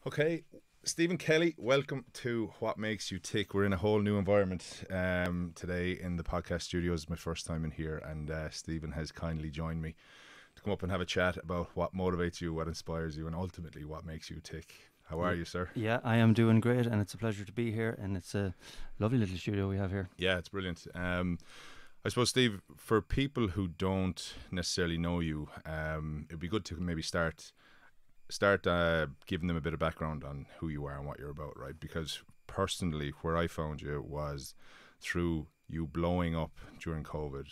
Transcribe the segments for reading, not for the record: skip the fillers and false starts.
Okay, Stephen Kelly, welcome to What Makes You Tick. We're in a whole new environment today in the podcast studios. It's my first time in here, and Stephen has kindly joined me to come up and have a chat about what motivates you, what inspires you, and ultimately what makes you tick. How are you, sir? Yeah, I am doing great, and it's a pleasure to be here, and it's a lovely little studio we have here. Yeah, it's brilliant. I suppose, Steve, for people who don't necessarily know you, it'd be good to maybe start giving them a bit of background on who you are and what you're about, right? Because personally, where I found you was through you blowing up during COVID.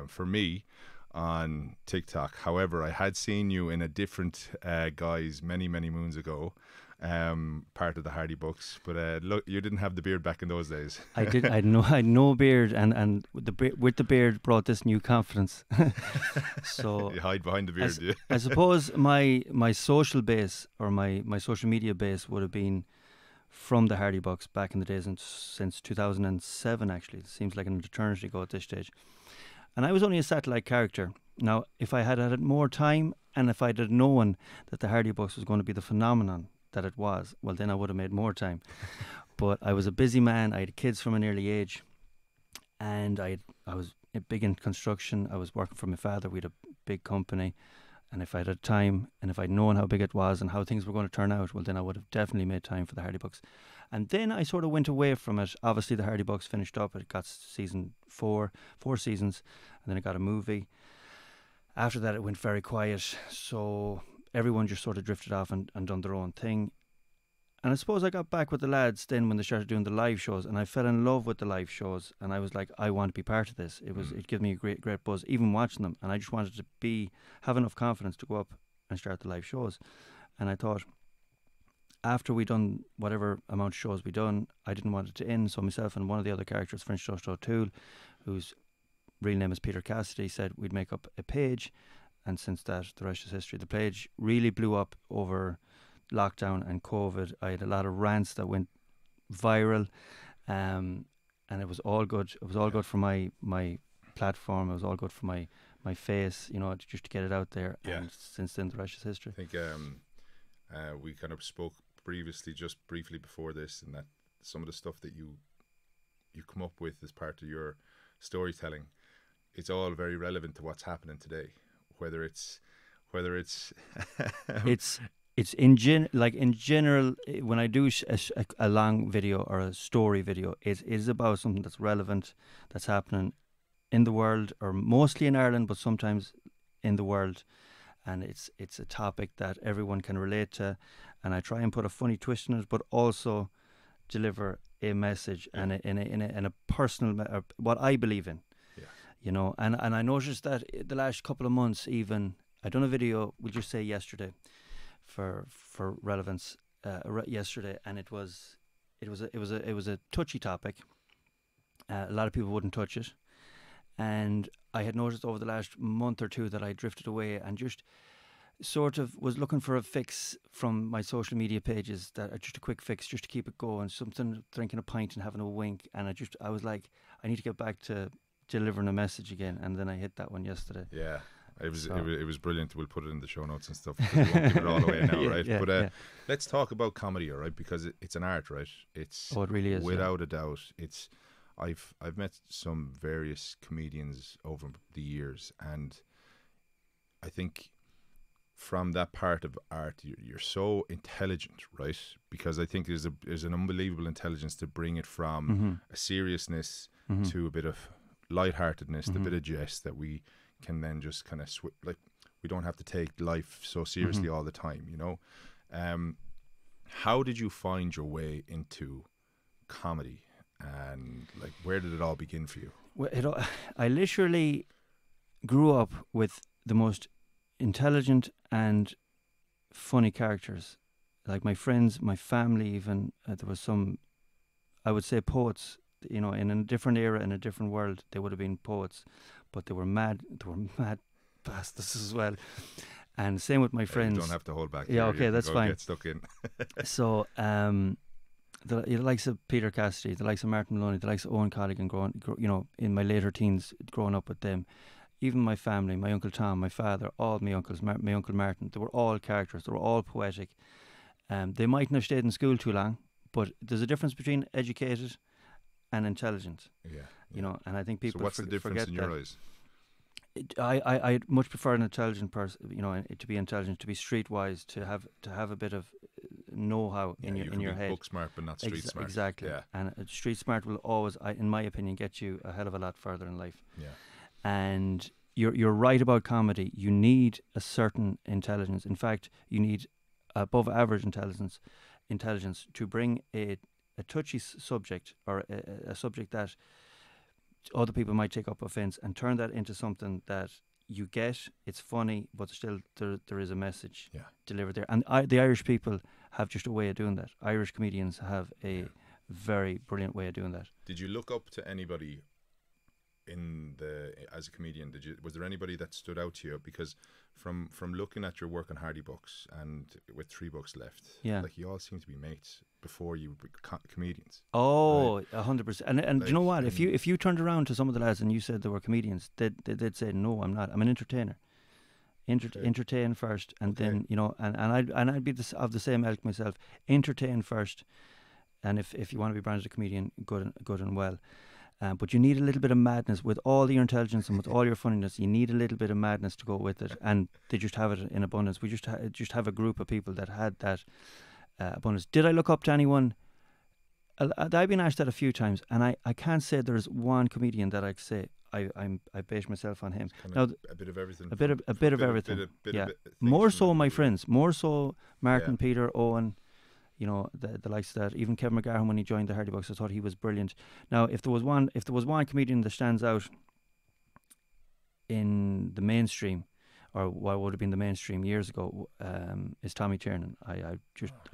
For me, on TikTok. However, I had seen you in a different guise many moons ago, part of the Hardy Books. But look, you didn't have the beard back in those days. I did. I had no beard, and with the beard brought this new confidence. So you hide behind the beard. I suppose my social base or my social media base would have been from the Hardy Books back in the days, and since 2007. Actually, it seems like an eternity ago at this stage. And I was only a satellite character. Now, if I had had more time, and if I'd had known that the Hardy Books was going to be the phenomenon that it was, well, then I would have made more time. But I was a busy man. I had kids from an early age, and I was big in construction. I was working for my father. We had a big company, and if I had time, and if I'd known how big it was and how things were going to turn out, well, then I would have definitely made time for the Hardy Books. And then I sort of went away from it. Obviously, the Hardy Books finished up. It got season four seasons, and then it got a movie. After that, it went very quiet. So everyone just sort of drifted off and done their own thing. And I suppose I got back with the lads then when they started doing the live shows, and I fell in love with the live shows. And I was like, I want to be part of this. It gave me a great buzz, even watching them. And I just wanted to have enough confidence to go up and start the live shows. And I thought, after we done whatever amount of shows we done, I didn't want it to end. So myself and one of the other characters, French Toast O'Toole, whose real name is Peter Cassidy, said we'd make up a page. And since that, the rest is history. The page really blew up over lockdown and COVID. I had a lot of rants that went viral, and it was all good. It was all good for my platform. It was all good for my face, just to get it out there. Yeah. And since then, the rest is history. I think we kind of spoke previously, just briefly before this, and that some of the stuff that you come up with as part of your storytelling, it's all very relevant to what's happening today. Whether it's it's in general, when I do a long video or a story video, it is about something that's relevant, that's happening in the world, or mostly in Ireland, but sometimes in the world. And it's a topic that everyone can relate to, and I try and put a funny twist in it, but also deliver a message and in a personal what I believe in. Yeah. And I noticed that the last couple of months, even I done a video, we'll just say yesterday, for relevance, yesterday, and it was a touchy topic. A lot of people wouldn't touch it. And I had noticed over the last month or two that I drifted away and just sort of was looking for a fix from my social media pages, just a quick fix, just to keep it going, something, drinking a pint and having a wink. And I was like, I need to get back to delivering a message again. And then I hit that one yesterday. Yeah. It was brilliant. We'll put it in the show notes and stuff, because we won't give it all away now, right? But let's talk about comedy, all right? Because it's an art, right? It really is. Without a doubt. I've met some various comedians over the years, and I think from that part of art, you're so intelligent, right? Because I think there's an unbelievable intelligence to bring it from a seriousness to a bit of lightheartedness, a bit of jest that we can then just kind of we don't have to take life so seriously all the time, How did you find your way into comedy? And where did it all begin for you? Well, I literally grew up with the most intelligent and funny characters. Like my friends, my family even, there was some, I would say, poets, in a different era, in a different world, they would have been poets, but they were mad bastards as well. And same with my friends. You don't have to hold back. Yeah, okay, that's fine. Get stuck in. So, the likes of Peter Cassidy, the likes of Martin Maloney, the likes of Owen Colleague, and in my later teens, growing up with them, even my family, my Uncle Tom, my father, all my uncles, my Uncle Martin, they were all characters, they were all poetic. They mightn't have stayed in school too long, but there's a difference between educated and intelligent. Yeah. You know, and I think people So what's the difference forget in your that. eyes? I'd much prefer an intelligent person, you know, to be intelligent, to be streetwise, to have a bit of know-how Yeah, in you your can be head. book smart, but not street smart. Exactly. Yeah. And street smart will always, in my opinion, get you a hell of a lot further in life. Yeah. And you're right about comedy. You need a certain intelligence. In fact, you need above average intelligence to bring a touchy subject, or a subject that other people might take up offence, and turn that into something that you get. It's funny, but still there is a message delivered there. And the Irish people have just a way of doing that. Irish comedians have a very brilliant way of doing that. Did you look up to anybody as a comedian? Was there anybody that stood out to you? Because from looking at your work on Hardy Books, and with 3 books left, like, you all seem to be mates before you were comedians. Oh, 100%. And Like, do you know what? If you turned around to some of the lads and you said they were comedians, they'd say, no, I'm not. I'm an entertainer. Entertain first, and then, you know, and I'd be of the same ilk myself. Entertain first, and if you want to be branded a comedian, good and well. But you need a little bit of madness. With all your intelligence and with all your funniness, you need a little bit of madness to go with it, and they just have it in abundance. We just have a group of people that had that abundance. Did I look up to anyone? I've been asked that a few times, and I can't say there's one comedian that I say I base myself on him. Now, a bit of everything. A bit of everything. More so my friends. More so Martin, Peter, Owen. You know, the likes of that. Even Kevin McGarhan, when he joined the Hardy Bucks, I thought he was brilliant. Now, if there was one comedian that stands out in the mainstream, or what would have been the mainstream years ago, is Tommy Tiernan. I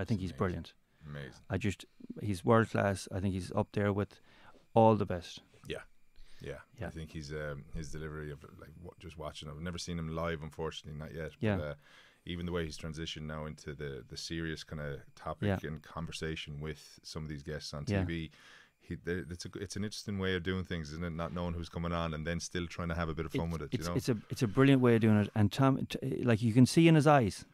think he's brilliant. Amazing. He's world class. I think he's up there with all the best. Yeah. I think he's his delivery of, like, just watching. I've never seen him live, unfortunately, not yet. Yeah. But, even the way he's transitioned now into the serious kind of topic and conversation with some of these guests on TV, it's an interesting way of doing things, isn't it? Not knowing who's coming on, and then still trying to have a bit of fun with it. It's a brilliant way of doing it. And Tom, like, you can see in his eyes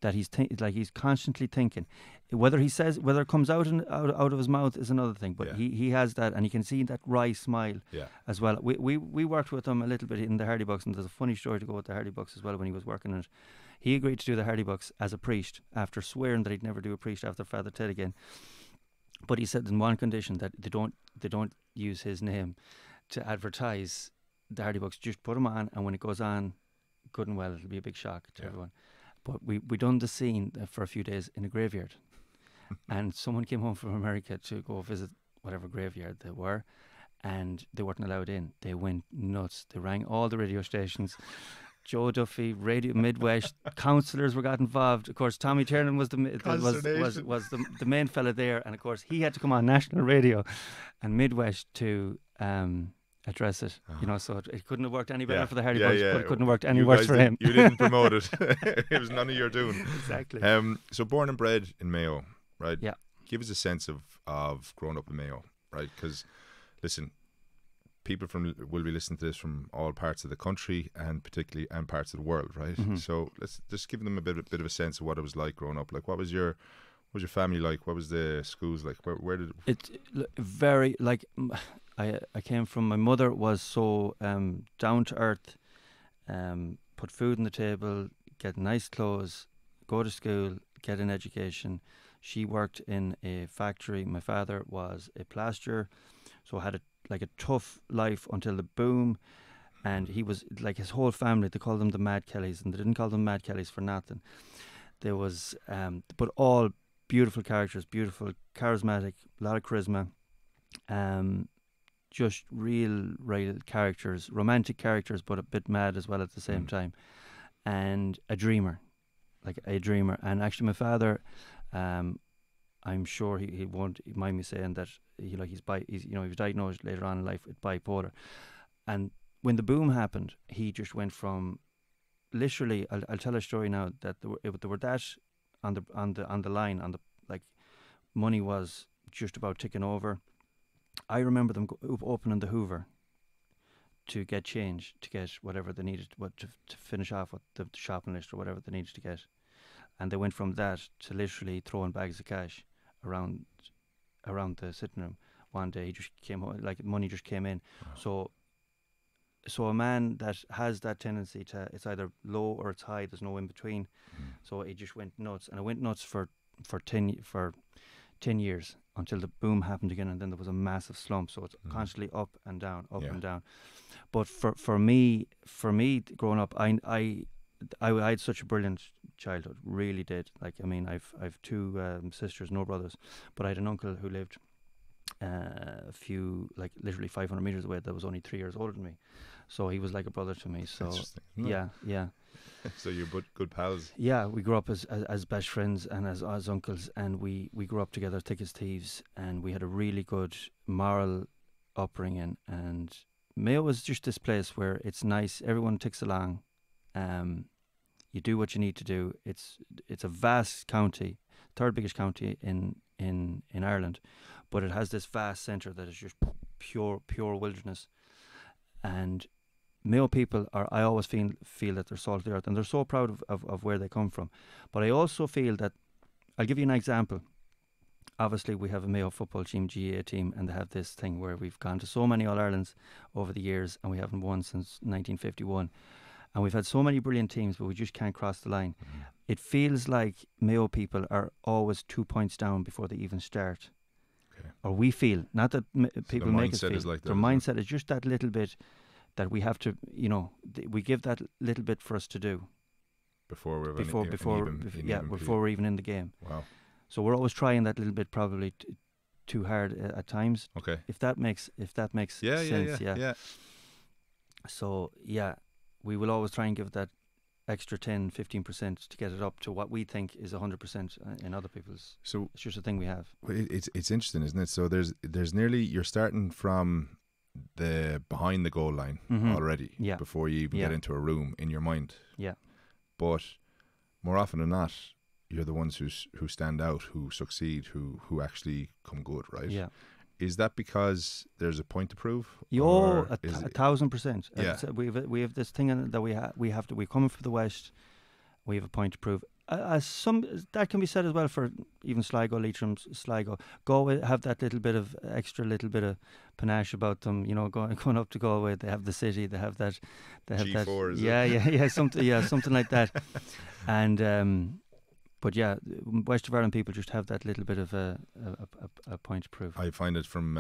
that he's constantly thinking. Whether it comes out of his mouth is another thing, but he has that, and you can see that wry smile as well. We worked with him a little bit in the Hardy Bucks, and there's a funny story to go with the Hardy Bucks as well. When he was working on it, he agreed to do the Hardy Bucks as a priest, after swearing that he'd never do a priest after Father Ted again. But he said in one condition, that they don't use his name to advertise the Hardy Bucks. Just put him on, and when it goes on, good and well, it'll be a big shock to everyone. But we done the scene for a few days in a graveyard, and someone came home from America to go visit whatever graveyard they were, and they weren't allowed in. They went nuts. They rang all the radio stations. Joe Duffy, Radio Midwest, councillors got involved. Of course, Tommy Tiernan was the main fella there, and of course he had to come on national radio and Midwest to address it. You know, so it couldn't have worked any better for the Hardy Boys, but it couldn't have worked any worse for him. You didn't promote it. It was none of your doing. Exactly. So born and bred in Mayo, right? Yeah. Give us a sense of growing up in Mayo, right? Because, listen, people will be listening to this from all parts of the country, and particularly parts of the world, right? Mm-hmm. So let's just give them a bit of a sense of what it was like growing up. Like, what was your family like? What was the schools like? Where did it very, like, I came from, my mother was so down to earth, put food on the table, get nice clothes, go to school, get an education. She worked in a factory. My father was a plasterer, so had a tough life until the boom. And he was, like, his whole family, they called them the Mad Kellys, and they didn't call them Mad Kellys for nothing. There was, but all beautiful characters, beautiful, charismatic, a lot of charisma, just real characters, romantic characters, but a bit mad as well at the same time, and a dreamer. And actually, my father, I'm sure he won't mind me saying that he was diagnosed later on in life with bipolar. And when the boom happened, he just went from, literally, I'll tell a story now, that there were that on the line, like, money was just about ticking over. I remember them opening the Hoover to get change, to get whatever they needed, to finish off with the shopping list or whatever they needed to get. and they went from that to literally throwing bags of cash around the sitting room. One day he just came home, like money just came in. Wow. So a man that has that tendency to, it's either low or it's high, there's no in between. So it just went nuts, and it went nuts for 10 years until the boom happened again, and then there was a massive slump. So it's constantly up and down, up and down. But for me growing up, I had such a brilliant childhood, really did. Like, I mean, I've two sisters, no brothers, but I had an uncle who lived a few, like literally 500 meters away, that was only 3 years older than me. So he was like a brother to me. So yeah. So you're good pals. Yeah, we grew up as best friends and as uncles, and we grew up together thick as thieves, and we had a really good moral upbringing. And Mayo was just this place where it's nice, everyone ticks along, you do what you need to do. It's a vast county, third biggest county in Ireland, but it has this vast centre that is just pure wilderness. And Mayo people I always feel that they're salt of the earth, and they're so proud of where they come from. But I also feel that, I'll give you an example. Obviously, we have a Mayo football team, GAA team, and they have this thing where we've gone to so many All-Irelands over the years, and we haven't won since 1951. And we've had so many brilliant teams, but we just can't cross the line. It feels like Mayo people are always 2 points down before they even start. Okay. Or we feel, not that people make us feel. Is like their mindset is just that little bit that we have to, we give that little bit for us to do before we're before we're even in the game. Wow. So we're always trying that little bit, probably too hard at times. Okay. If that makes sense. Yeah. So yeah, we will always try and give that extra 10-15% to get it up to what we think is 100% in other people's. So it's just a thing we have. It's interesting, isn't it? So there's nearly, you're starting from the behind the goal line already, before you even get into a room in your mind. Yeah. But more often than not, you're the ones who stand out, who succeed, who actually come good, right? Yeah. Is that because there's a point to prove? Yo, 1,000%. Yeah. We have this thing that we're coming from the West. We have a point to prove. That can be said as well for even Sligo, Leitrim, Sligo. Galway have that little bit of panache about them. Going up to Galway, they have the city. They have that. G4, something like that. And but yeah, West of Ireland people just have that little bit of a point to prove. I find it from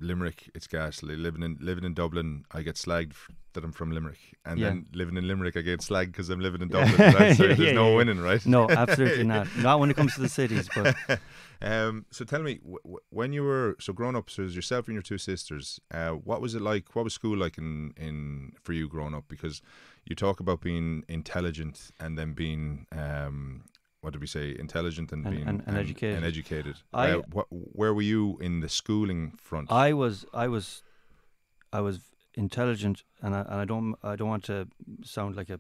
Limerick, it's ghastly. Living in Dublin, I get slagged that I'm from Limerick, and then living in Limerick, I get slagged because I'm living in Dublin. Right? So there's no winning, right? No, absolutely not. Not when it comes to the cities. But so tell me, when you were growing up, so it was yourself and your two sisters. What was it like? What was school like in for you growing up? Because you talk about being intelligent and then being what did we say? Intelligent and being educated. Where were you in the schooling front? I was intelligent, and I don't want to sound like a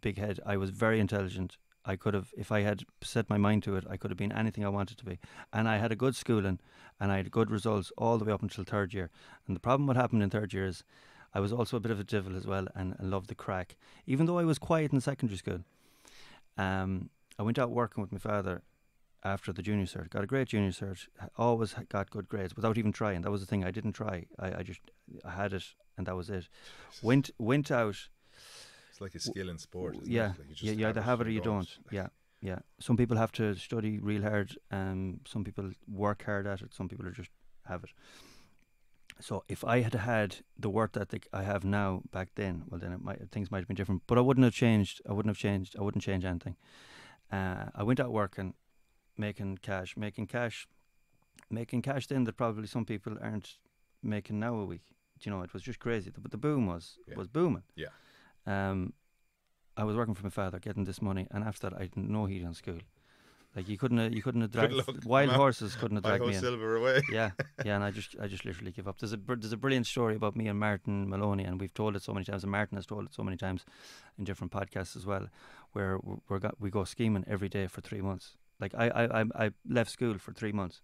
big head. I was very intelligent. I could have, if I had set my mind to it, I could have been anything I wanted to be. And I had a good schooling, and I had good results all the way up until third year. And the problem what happened in third year is I was also a bit of a devil as well, and loved the crack. Even though I was quiet in secondary school, I went out working with my father after the junior cert. Got a great junior cert. Always got good grades without even trying. That was the thing. I didn't try. I had it, and that was it. Went out. It's like a skill in sport. Isn't yeah, it? Like you either have it or you don't. Yeah. Some people have to study real hard. Some people work hard at it. Some people just have it. So if I had the work ethic I have now back then, well, then things might have been different. But I wouldn't change anything. I went out working, making cash then that probably some people aren't making now a week. It was just crazy. But the boom was booming. Yeah. I was working for my father, getting this money, and after that, I didn't know he'd on school. Like you couldn't have dragged wild horses couldn't have dragged me in. Silver away. Yeah, and I just literally give up. There's a brilliant story about me and Martin Maloney, and we've told it so many times, and Martin has told it so many times in different podcasts as well, where we go scheming every day for 3 months. Like I left school for 3 months.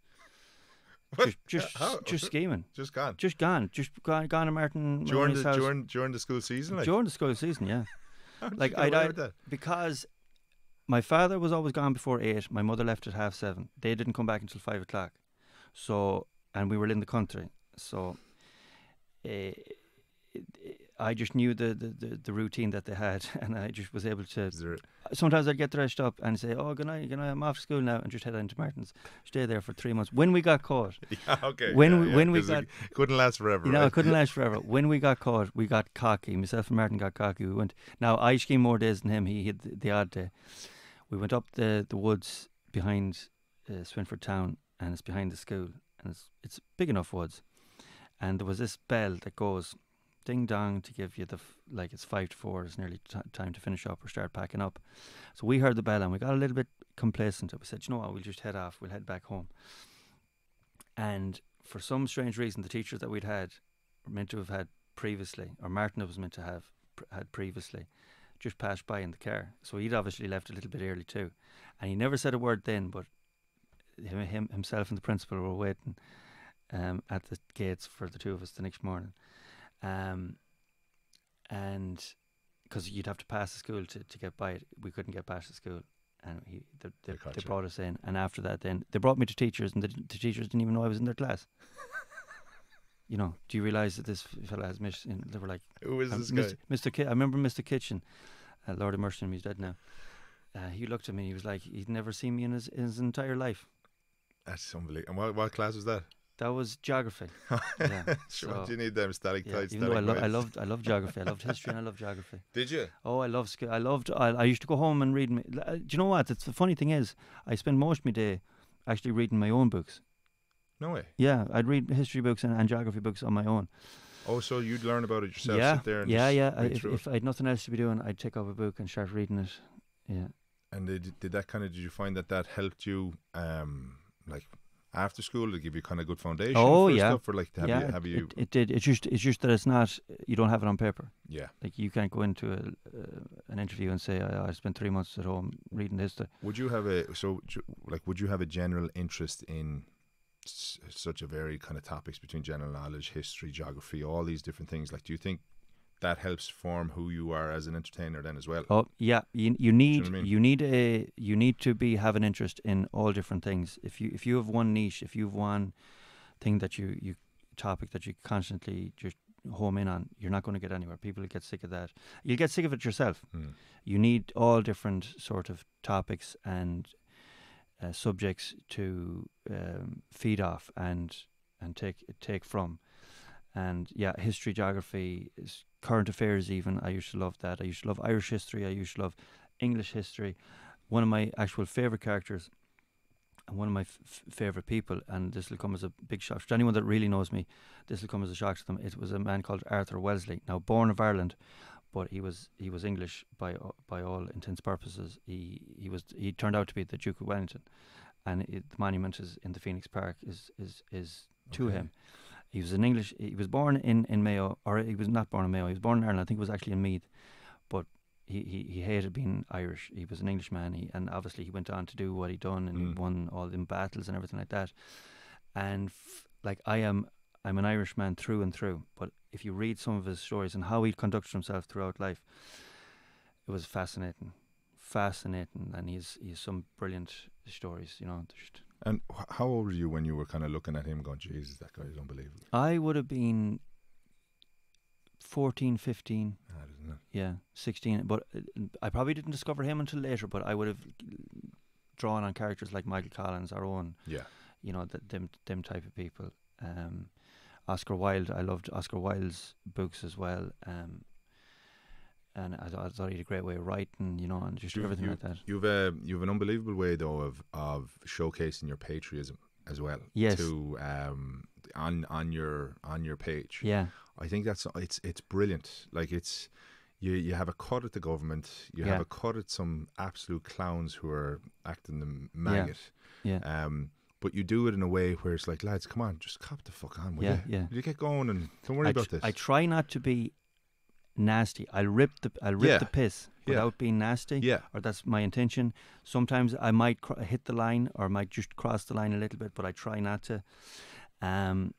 Just scheming. Just gone to Martin Maloney's house. During the school season? During the school season, yeah. Like I because my father was always gone before 8. My mother left at 7:30. They didn't come back until 5 o'clock. So, and we were in the country. So, uh, I just knew the routine that they had, and I just was able to. Sometimes I'd get dressed up and say, "Oh, good night, I'm off school now," and just head into Martin's. Stay there for 3 months. When we got caught, yeah, okay, when we got, it couldn't last forever. It couldn't last forever. When we got caught, we got cocky. Myself and Martin got cocky. We went. Now I skied more days than him. He had the odd day. We went up the woods behind Swinford town, and it's behind the school, and it's big enough woods, and there was this bell that goes ding dong to give you like it's 5 to 4. It's nearly time to finish up or start packing up. So we heard the bell and we got a little bit complacent. We said, you know what, we'll just head off. We'll head back home. And for some strange reason, the teachers that we'd had were meant to have had previously, or Martin was meant to have had previously, just passed by in the car. So he'd obviously left a little bit early too. And he never said a word then, but himself and the principal were waiting at the gates for the two of us the next morning. And because you'd have to pass the school to get by it, we couldn't get past the school, and they brought us in. And after that, then they brought me to teachers, and the teachers didn't even know I was in their class. Do you realise that this fella has missed? They were like, "Who is this guy?" Mr. I remember Mr. Kitchen, Lord of mercy, he's dead now. He looked at me. He was like, he'd never seen me in his entire life. That's unbelievable. And what class was that? That was geography. Yeah. Sure, what do you need them stalactites? Even though I loved geography. I loved history and I loved geography. Did you? Oh, I used to go home and read. Do you know what? The funny thing is, I spend most of my day actually reading my own books. No way. Yeah, I'd read history books and geography books on my own. Oh, so you'd learn about it yourself? Yeah, sit there and If I had nothing else to be doing, I'd take up a book and start reading it. Yeah. And did you find that helped you, like, after school, to give you kind of good foundation? Oh, for yeah. Stuff, or like have you? It did. It's just that it's not. You don't have it on paper. Yeah. Like you can't go into an interview and say I spent 3 months at home reading history. Would you have a general interest in such a varied kind of topics between general knowledge, history, geography, all these different things? Like, do you think that helps form who you are as an entertainer then as well? Oh yeah, you need to have an interest in all different things. If you have one niche, if you have one thing that you topic that you constantly just home in on, you're not going to get anywhere. People will get sick of that. You'll get sick of it yourself. You need all different sort of topics and subjects to feed off and take from. And yeah, history, geography, current affairs even. I used to love that. I used to love Irish history. I used to love English history. One of my actual favourite characters and one of my favourite people, and this will come as a big shock to anyone that really knows me, this will come as a shock to them. It was a man called Arthur Wellesley. Now, born of Ireland, but he was English by all intents and purposes. He turned out to be the Duke of Wellington, and the monument is in the Phoenix Park is to him. He was he was born in Mayo, or he was not born in Mayo. He was born in Ireland. I think it was actually in Meath, but he hated being Irish. He was an Englishman, and obviously he went on to do what he done and won all them battles and everything like that. And I'm an Irishman through and through. But if you read some of his stories and how he conducted himself throughout life, it was fascinating, and he's some brilliant stories. And how old were you when you were kind of looking at him going, Jesus, that guy is unbelievable? I would have been 14, 15. Isn't it? Yeah, 16. But I probably didn't discover him until later, but I would have drawn on characters like Michael Collins, our own. Yeah. Them type of people. Oscar Wilde, I loved Oscar Wilde's books as well. And I thought he had a great way of writing, and just everything like that. You've an unbelievable way though of showcasing your patriotism as well. Yes. To on your page. Yeah. I think it's brilliant. Like you have a cut at the government. You have a cut at some absolute clowns who are acting the maggot. Yeah. But you do it in a way where it's like, lads, come on, just cop the fuck on, will you? Yeah. Will you get going and don't worry about this? I try not to be nasty. I'll rip the piss without being nasty. Yeah. Or that's my intention. Sometimes I might hit the line or might just cross the line a little bit, but I try not to. And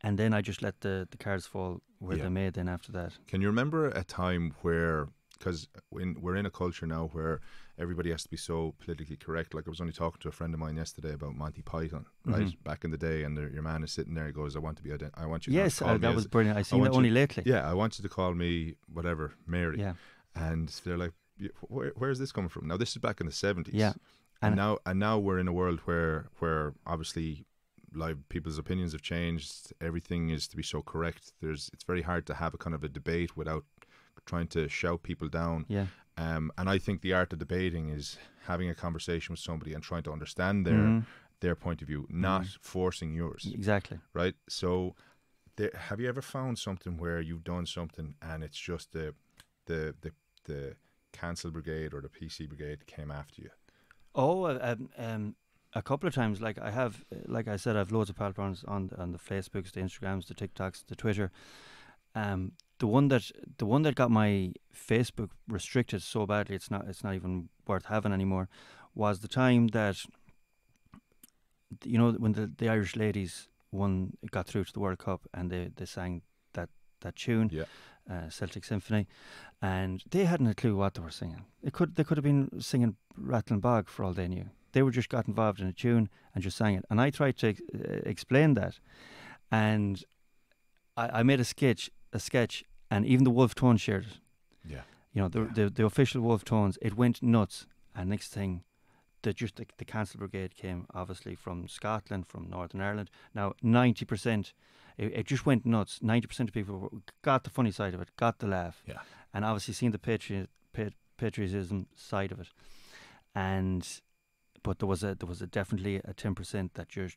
then I just let the cards fall where they may then after that. Can you remember a time where, because we're in a culture now where everybody has to be so politically correct. Like I was only talking to a friend of mine yesterday about Monty Python, right? Back in the day, and your man is sitting there. He goes, "I want to be. I want you. Yes, to call me that was brilliant. I seen that only lately. Yeah, I want you to call me whatever, Mary." Yeah, and they're like, where's this coming from? Now this is back in the 70s. yeah, and now we're in a world where obviously, like, people's opinions have changed. Everything is to be so correct. It's very hard to have a kind of a debate without trying to shout people down. Yeah. And I think the art of debating is having a conversation with somebody and trying to understand their point of view, not forcing yours. Exactly. Right. So, have you ever found something where you've done something and it's just the cancel brigade or the PC brigade came after you? Oh, a couple of times. Like I have, like I said, I've loads of platforms on the Facebooks, the Instagrams, the TikToks, the Twitter. The one that got my Facebook restricted so badly it's not even worth having anymore, was the time that, you know, when the Irish ladies got through to the World Cup and they sang that tune, Celtic Symphony, and they hadn't a clue what they were singing. They could have been singing Rattling Bog for all they knew. They were just got involved in a tune and just sang it. And I tried to explain that, and I made a sketch, and even the Wolf Tones shared it. Yeah. You know, the official Wolf Tones, it went nuts. And next thing, the cancel brigade came, obviously from Scotland, from Northern Ireland. Now 90%, it just went nuts. 90% of people got the funny side of it, got the laugh, and obviously seen the patriotism side of it. But there was definitely a 10% that just,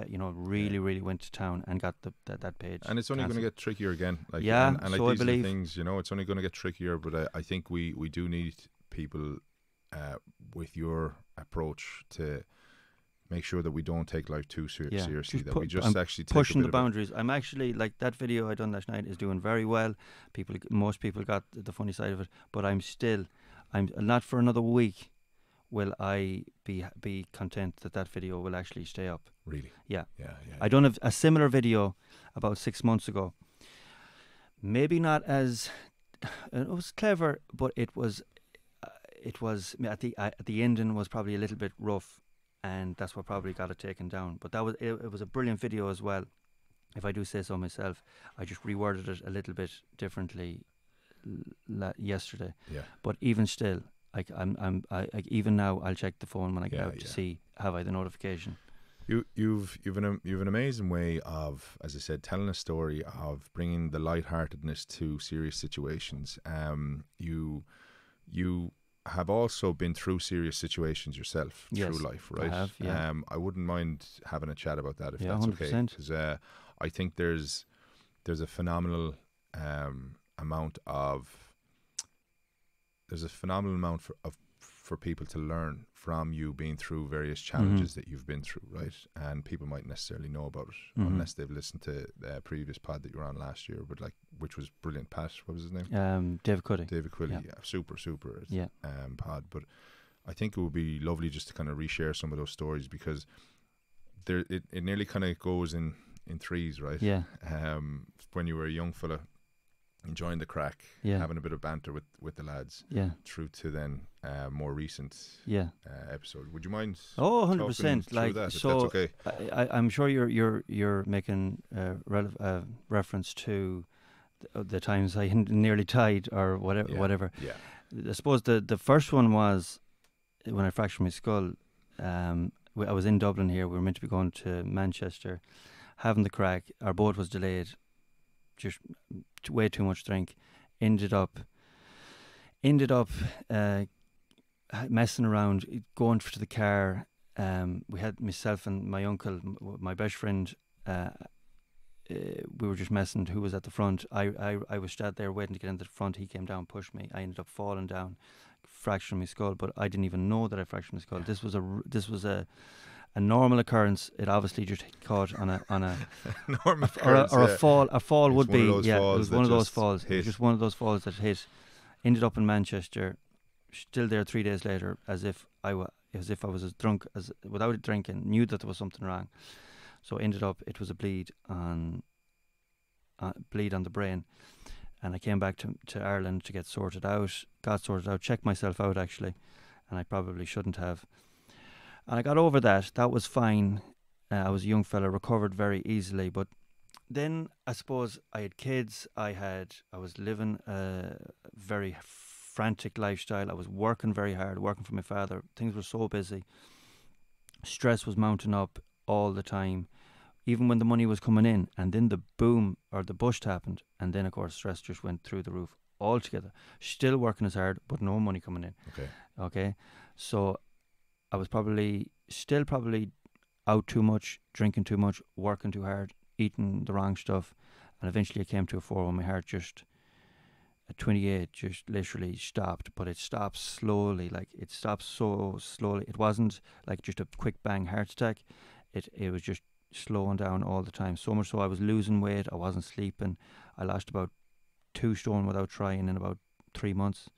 you know, really went to town and got that page. And it's only going to get trickier again. Like, yeah, and like so these I believe are the things, you know, it's only going to get trickier. But I think we do need people with your approach to make sure that we don't take life too seriously. That we just actually take pushing the boundaries. I'm actually, like, that video I done last night is doing very well. Most people got the funny side of it, but I'm not for another week will I be content that video will actually stay up. Really? Yeah. Yeah. I done a similar video about 6 months ago. Maybe not as it was clever, but it was at the ending was probably a little bit rough, and that's what probably got it taken down. But it was a brilliant video as well, if I do say so myself. I just reworded it a little bit differently yesterday. Yeah. But even still, like even now, I'll check the phone when I get out to see have I the notification. You've an amazing way of, as I said, telling a story of bringing the lightheartedness to serious situations. You have also been through serious situations yourself through life, right? I have, yeah. I wouldn't mind having a chat about that if that's 100%. okay. Because I think there's a phenomenal amount for people to learn from you being through various challenges that you've been through, right? And people might necessarily know about it unless they've listened to the previous pod that you were on last year, but which was brilliant. Pat, what was his name? David Cuddy. Yeah, super pod. But I think it would be lovely just to kind of reshare some of those stories, because it nearly kind of goes in threes, right? Yeah. When you were a young fella, enjoying the crack, having a bit of banter with the lads, through to then more recent episode. Would you mind? Oh, 100%. Like that, so, if that's okay? I'm sure you're making reference to the times I nearly died or whatever. Yeah. I suppose the first one was when I fractured my skull. I was in Dublin here. We were meant to be going to Manchester, having the crack. Our boat was delayed. Just way too much drink. Ended up messing around, going to the car. We had myself and my uncle, my best friend. We were just messing. Who was at the front? I was sat there waiting to get into the front. He came down, pushed me. I ended up falling down, fracturing my skull. But I didn't even know that I fractured my skull. This was a normal occurrence. It obviously just caught on a normal or a fall. A fall would be it was one of those falls. It was just one of those falls that hit. Ended up in Manchester, still there 3 days later, as if I was as drunk as without drinking. Knew that there was something wrong, so ended up it was a bleed on the brain, and I came back to Ireland to get sorted out. Got sorted out. Checked myself out actually. and I probably shouldn't have. And I got over that. That was fine. I was a young fella, recovered very easily. But then I suppose I had kids. I was living a very frantic lifestyle. I was working very hard, working for my father. Things were so busy. Stress was mounting up all the time, even when the money was coming in. And then the boom or the bust happened. And then, of course, stress just went through the roof altogether. Still working as hard, but no money coming in. Okay. So I was probably out too much, drinking too much, working too hard, eating the wrong stuff. And eventually I came to a 4 when my heart just, at 28, just literally stopped. But it stopped slowly, like it stopped so slowly. It wasn't like just a quick bang heart attack. It was just slowing down all the time. So much so I was losing weight. I wasn't sleeping. I lost about 2 stone without trying in about 3 months.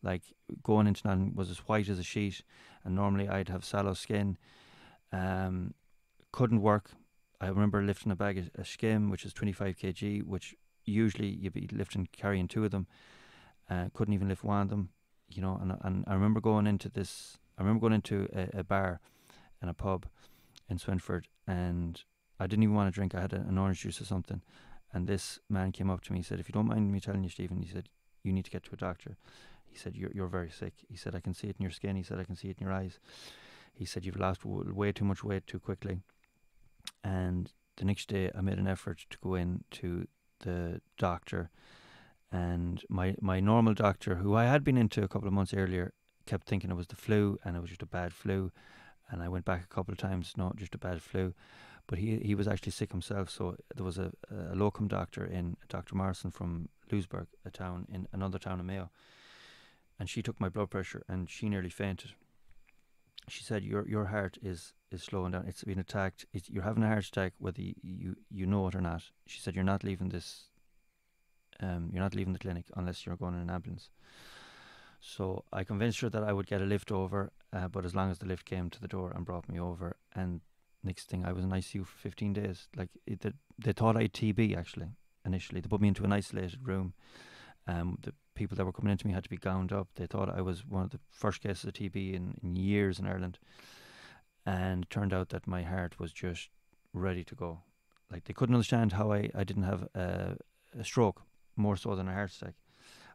Like going into that was as white as a sheet, and normally I'd have sallow skin. Couldn't work. I remember lifting a bag of skim, which is 25 kg, which usually you'd be carrying 2 of them. Couldn't even lift one of them, you know. And I remember going into a bar and a pub in Swinford, and I didn't even want to drink. I had an orange juice or something, and this man came up to me. He said, "If you don't mind me telling you, Stephen," he said, "you need to get to a doctor." He said, you're very sick. He said, "I can see it in your skin." He said, "I can see it in your eyes." He said, "You've lost way too much weight too quickly." And the next day I made an effort to go in to the doctor, and my normal doctor, who I had been into a couple of months earlier, kept thinking it was the flu and it was just a bad flu. And I went back a couple of times, no, just a bad flu. But he was actually sick himself. So there was a locum doctor in, Dr. Morrison from Lewisburg, another town in Mayo. And she took my blood pressure and she nearly fainted. She said, your heart is slowing down. It's been attacked. You're having a heart attack whether you know it or not. She said, you're not leaving this. You're not leaving the clinic unless you're going in an ambulance. So I convinced her that I would get a lift over, but as long as the lift came to the door and brought me over. And next thing, I was in ICU for 15 days. Like they thought I had TB actually initially. They put me into an isolated room. The people that were coming into me had to be gowned up. They thought I was one of the first cases of TB in years in Ireland. And it turned out that my heart was just ready to go. Like they couldn't understand how I didn't have a stroke, more so than a heart attack.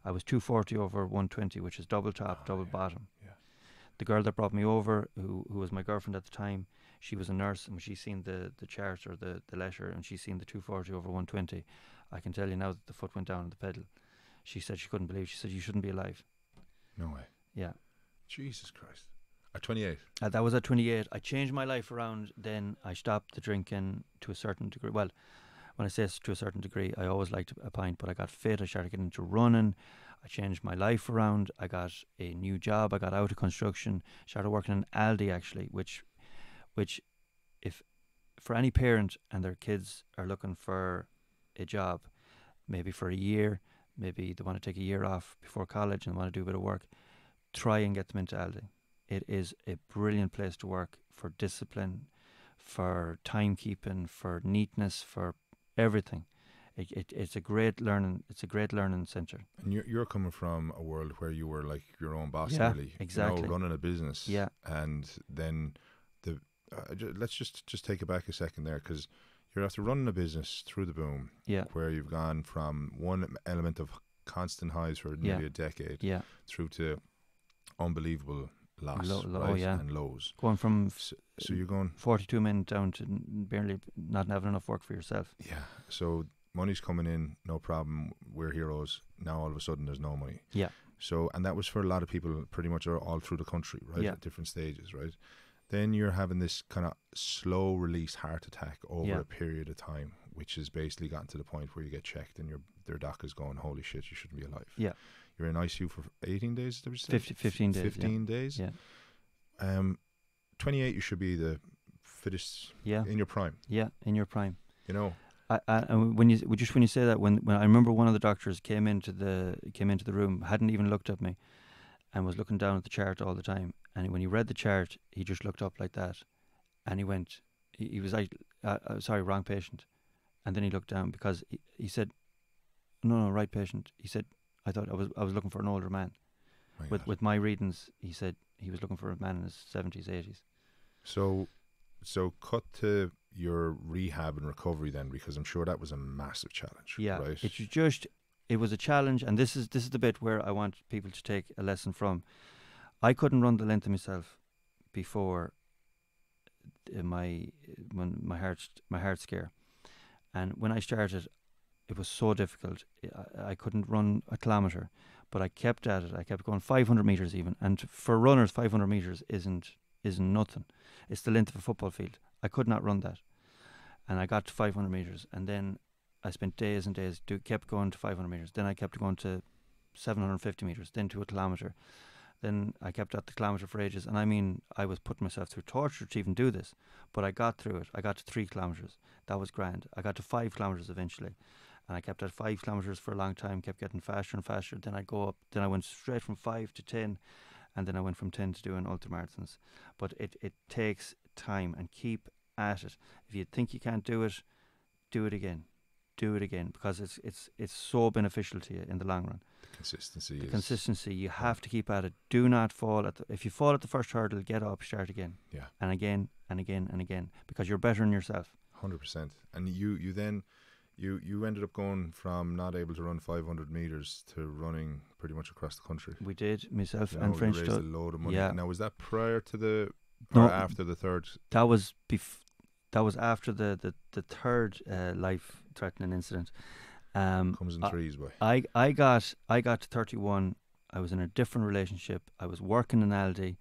I was 240 over 120, which is double top, double bottom. Yeah. The girl that brought me over, who was my girlfriend at the time, she was a nurse, and when she seen the chart or the letter, and she seen the 240 over 120, I can tell you now that the foot went down on the pedal. She said she couldn't believe. She said, "You shouldn't be alive." No way. Yeah. Jesus Christ. At 28? That was at 28. I changed my life around then. I stopped the drinking to a certain degree. Well, when I say to a certain degree, I always liked a pint, but I got fit. I started getting into running. I changed my life around. I got a new job. I got out of construction. Started working in Aldi actually, which if for any parent and their kids are looking for a job, maybe for a year, maybe they want to take a year off before college and want to do a bit of work, try and get them into Aldi. It is a brilliant place to work for discipline, for timekeeping, for neatness, for everything. It's a great learning. It's a great learning centre. And you're coming from a world where you were like your own boss, yeah, really. exactly. You know, running a business. Yeah. And then let's just take it back a second there, because you're after running a business through the boom. Yeah. Where you've gone from one element of constant highs for nearly a decade. Yeah. Through to unbelievable loss, right? And lows. Going from so you're going 42 men down to barely not having enough work for yourself. Yeah. So money's coming in, no problem. We're heroes. Now all of a sudden there's no money. Yeah. So, and that was for a lot of people pretty much all through the country, right? Yeah. At different stages, right? Then you're having this kind of slow release heart attack over a period of time, which has basically gotten to the point where you get checked and their doc is going, "Holy shit, you shouldn't be alive." Yeah. You're in ICU for 18 days, did you say? 15 days. 15 days? Yeah. 28, you should be the fittest in your prime. Yeah, in your prime. You know? When you say that, when I remember one of the doctors came into the room, hadn't even looked at me, and was looking down at the chart all the time. And when he read the chart, he just looked up like that, and he went, he was like, "Sorry, wrong patient." And then he looked down because he said, "No, right patient." He said, "I thought I was looking for an older man." With my readings, he said he was looking for a man in his 70s, 80s. So cut to your rehab and recovery then, because I'm sure that was a massive challenge. Yeah, right? it was a challenge, and this is the bit where I want people to take a lesson from. I couldn't run the length of myself before my heart scare, and when I started, it was so difficult. I couldn't run a kilometre, but I kept at it. I kept going 500 metres even, and for runners, 500 metres isn't nothing. It's the length of a football field. I could not run that, and I got to 500 metres, and then I spent days and days kept going to 500 metres. Then I kept going to 750 metres, then to a kilometre. Then I kept at the kilometre for ages, and I mean, I was putting myself through torture to even do this, but I got through it. I got to 3 kilometres. That was grand. I got to 5 kilometres eventually, and I kept at 5 kilometres for a long time, kept getting faster and faster. Then I'd go up, then I went straight from 5 to 10, and then I went from 10 to doing ultramarathons. But it takes time, and keep at it. If you think you can't do it again. Do it again, because it's so beneficial to you in the long run. Consistency. You have to keep at it. Do not fall if you fall at the first hurdle, get up, start again. Yeah. And again and again and again, because you're bettering yourself. 100%. And you then you ended up going from not able to run 500 meters to running pretty much across the country. We did, myself and French. You raised a load of money. Yeah. Now, was that prior to or after the third? That was after the third life-threatening incident. Comes in threes, boy. I got to 31. I was in a different relationship. I was working in Aldi.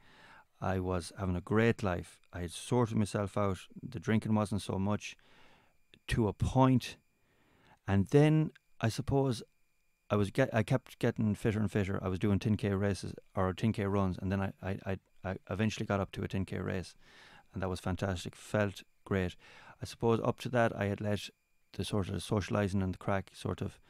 I was having a great life. I had sorted myself out. The drinking wasn't so much, to a point. And then I suppose I kept getting fitter and fitter. I was doing 10k races or 10k runs, and then I eventually got up to a 10k race, and that was fantastic. Felt great. I suppose up to that I had let the sort of socialising and the crack sort of,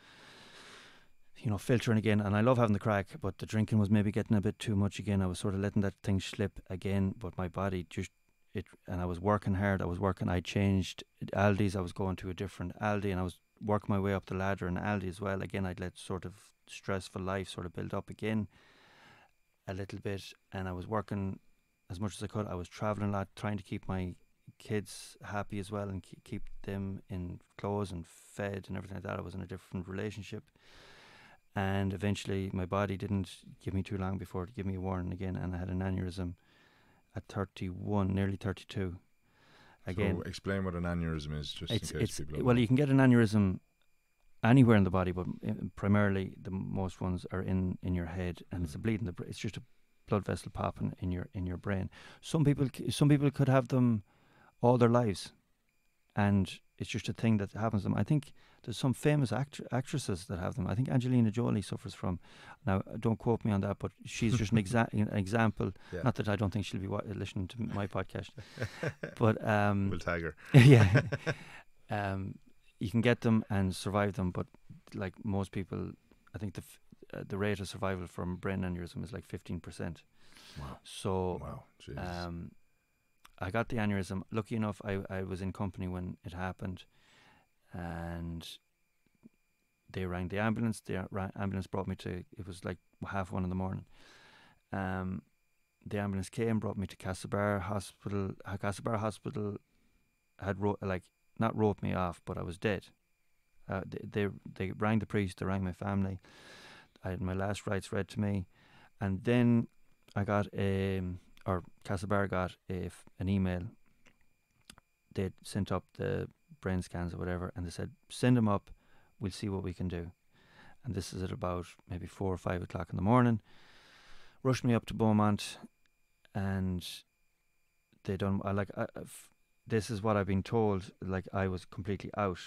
filtering again. And I love having the crack, but the drinking was maybe getting a bit too much again. I was sort of letting that thing slip again, but my body and I was working hard. I changed Aldi's. I was going to a different Aldi, and I was working my way up the ladder in Aldi as well. Again, I'd let sort of stressful life sort of build up again a little bit, and I was working as much as I could. I was travelling a lot, trying to keep my kids happy as well, and keep them in clothes and fed and everything like that. I was in a different relationship, and eventually my body didn't give me too long before to give me a warning again, and I had an aneurysm at 31, nearly 32. Again, so explain what an aneurysm is, just in case people don't know. Well, you can get an aneurysm anywhere in the body, but primarily the most ones are in your head, and it's a bleeding. It's just a blood vessel popping in your brain. Some people could have them all their lives, and it's just a thing that happens to them. I think there's some famous actresses that have them. I think Angelina Jolie suffers from. Now, don't quote me on that, but she's just an example. Yeah. Not that I don't think she'll be listening to my podcast, but we'll tag her. Yeah, you can get them and survive them, but like most people, I think the rate of survival from brain aneurysm is like 15%. Wow. So, wow. I got the aneurysm. Lucky enough, I was in company when it happened, and they rang the ambulance. The ambulance brought me to, it was like 1:30 in the morning. The ambulance came, brought me to Castlebar Hospital. Castlebar Hospital had not wrote me off, but I was dead. They rang the priest, they rang my family. I had my last rites read to me, and then I got Castlebar got an email. They'd sent up the brain scans or whatever, and they said, send them up, we'll see what we can do. And this is at about maybe 4 or 5 o'clock in the morning. Rushed me up to Beaumont, and they done. This is what I've been told. Like, I was completely out